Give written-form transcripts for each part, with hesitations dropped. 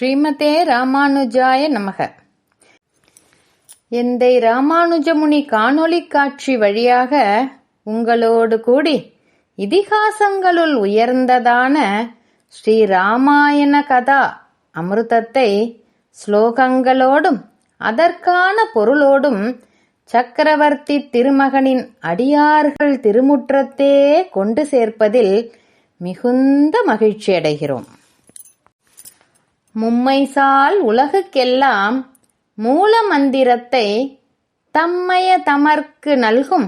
ஸ்ரீமதே ராமானுஜாய நமக. எந்தை ராமானுஜமுனி காணொளி காட்சி வழியாக உங்களோடு கூடி இதிகாசங்களுள் உயர்ந்ததான ஸ்ரீ ராமாயண கதா அமிர்தத்தை ஸ்லோகங்களோடும் அதற்கான பொருளோடும் சக்கரவர்த்தி திருமகனின் அடியார்கள் திருமுற்றத்தே கொண்டு சேர்ப்பதில் மிகுந்த மகிழ்ச்சியடைகிறோம். மும்மைசால் உலகுக்கெல்லாம் மூல மந்திரத்தை தம்மைய தமர்க்கு நல்கும்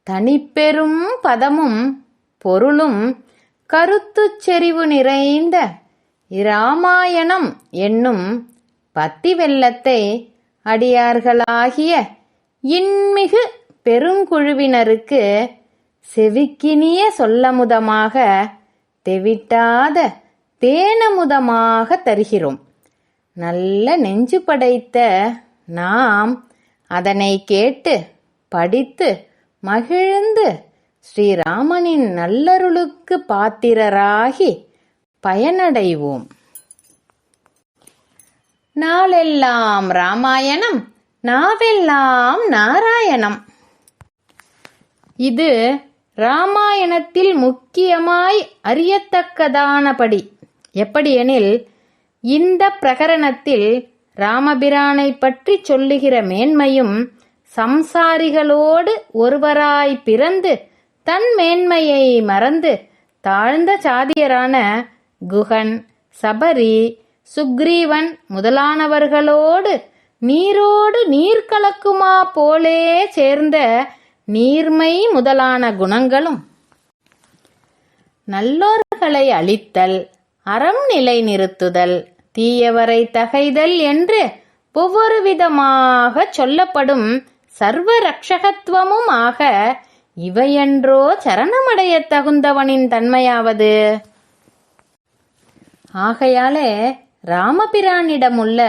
தனிப்பெரும் பதமும் பொருளும் கருத்துச் செறிவு நிறைந்த இராமாயணம் என்னும் பத்தி வெள்ளத்தை அடியார்களாகிய இன்மிகு பெருங்குழுவினருக்கு செவிக்கினிய சொல்லமுதமாக தெவிட்டாத தேனமுதமாக தருகிறோம். நல்ல நெஞ்சு படைத்த நாம் அதனை கேட்டு படித்து மகிழ்ந்து ஸ்ரீராமனின் நல்லருளுக்கு பாத்திரராகி பயனடைவோம். நாளெல்லாம் ராமாயணம், நாவெல்லாம் நாராயணம். இது ராமாயணத்தில் முக்கியமாய் அறியத்தக்கதானபடி. எப்படியெனில், இந்த பிரகரணத்தில் ராமபிரானை பற்றி சொல்லுகிற மேன்மையும் சம்சாரிகளோடு ஒருவராய் பிறந்து தன் மேன்மையை மறந்து தாழ்ந்த சாதியரான குகன், சபரி, சுக்ரீவன் முதலானவர்களோடு நீரோடு நீர் கலக்குமா போலே சேர்ந்த நீர்மை முதலான குணங்களும், நல்லோர்களை அழித்தல், அறம் நிலை நிறுத்துதல், தீயவரை தகைதல் என்று ஒவ்வொரு விதமாக சொல்லப்படும் சர்வ ரக்ஷகத்துவமும் ஆக இவையன்றோ சரணமடைய தகுந்தவனின் தன்மையாவது? ஆகையாலே ராமபிரானிடமுள்ள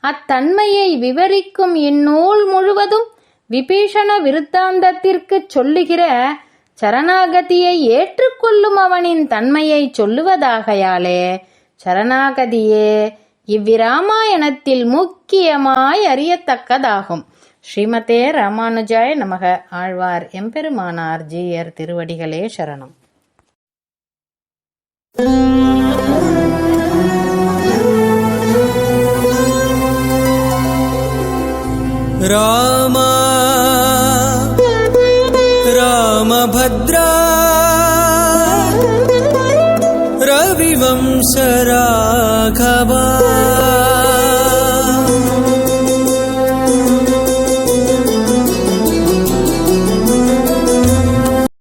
அத்தன்மையை விவரிக்கும் இந்நூல் முழுவதும் விபீஷண விருத்தாந்தத்திற்கு சொல்லுகிற சரணாகதியை ஏற்றுக்கொள்ளும் அவனின் தன்மையை சொல்லுவதாகையாலே சரணாகதியே இவ்விராமாயணத்தில் முக்கியமாய் அறியத்தக்கதாகும். ஸ்ரீமதே ராமானுஜாய நமக. ஆழ்வார் எம்பெருமானார் ஜீயர் திருவடிகளே சரணம். ராமா ராமபத்ரா ரவிவம்ச ராഘவா